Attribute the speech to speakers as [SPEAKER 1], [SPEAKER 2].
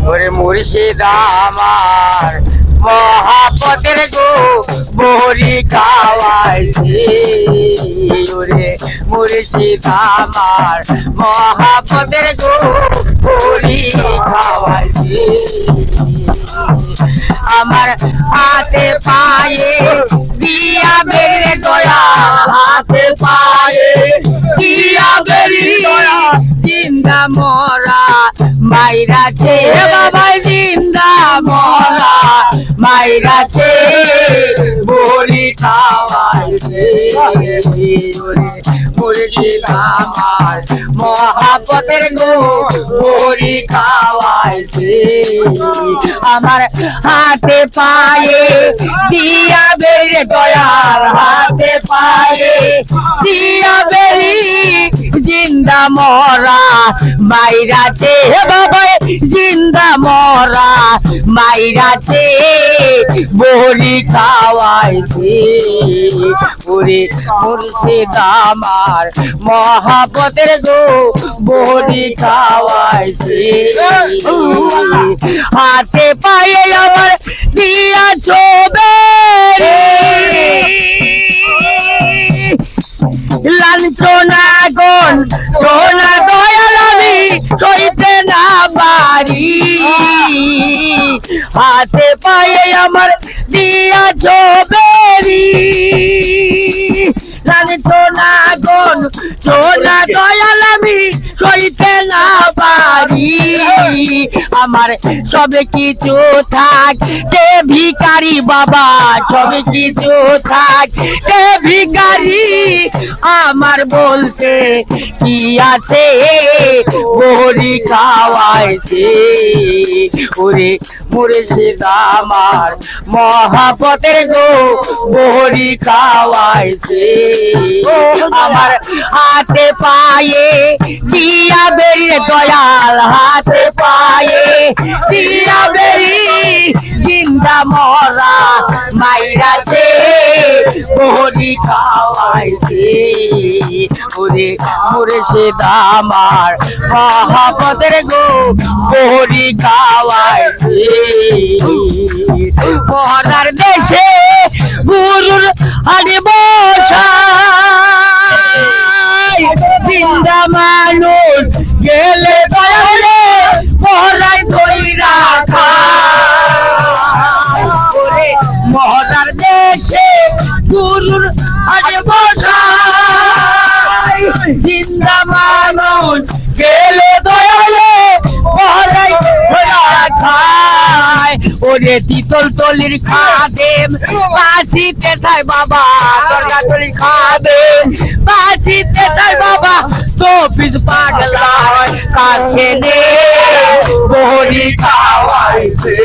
[SPEAKER 1] ওরে মুর্শিদ আমার মহাপতের গো বহরি খাওয়াইছে ওরে মুর্শিদ আমার মহাপতের গো বহরি খাওয়াইছে আমার হাতে পায়ে দিয়া বেরে দয়া হাতে পায়ে দিয়া বেরে দয়া জিন্দা মরা মাইরাছে বাবা জিন্দা মরা মাইরাছে বহরি খাওয়াইছে মুর্শিদ আমার মহাপতের গো বহরি খাওয়াইছে আমার হাতে পায়ে দিয়া বেরে দয়াল হাতে পায়ে দিয়া বেরি জিন্দা মরা মাইরাছে বাবা জিন্দা মরা মাইরাছে বহরি খাওয়াইছে ওরে মুর্শিদ আমার মহাপতের গো বহরি খাওয়াইছে হাতে পায়ে আমার দিয়া চোবে লাঞ্ছনা গন সোনা দয়াল আমি সইতে না পারি হাতে পায়ে আমার দিয়া চোবেরি লাঞ্ছনা গন সোনা দয়াল আমি সইতে না পারি আমার সব কিছু থাক তে ভিখারি বাবা সব কিছু থাক তে ভিখারি আমার বলতে কি আছে বহরি খাওয়াইছে ওরে মুর্শিদ আমার মহাপতের গো বহরি খাওয়াইছে আমার হাতে পায়ে দিয়া বেরিয়ে দয়াল হাতে পায়ে দিয়া বেরি জিন্দা মরা মাইরাছে বহরি খাওয়াইছে ওরে মুর্শিদ আমার মহাপতের গো বহরি খাওয়াইছে মরার দেশে গুরুর হাড়ি বসাই জিন্দা মানুষ গেলে দয়ালে মরাই ধইরা খায় মরার দেশে গুরুর হাড়ি বসাই জিন্দা মানুষ গেলে দয়ালে মরাই ধইরা খায় ওরে তিতল তলির খাদেম বাসিতে থাই বাবা দরগা তলির খাদেম বাসিতে থাই বাবা তো পিছ পাগলা কাছে নে বহরি খাওয়াইছে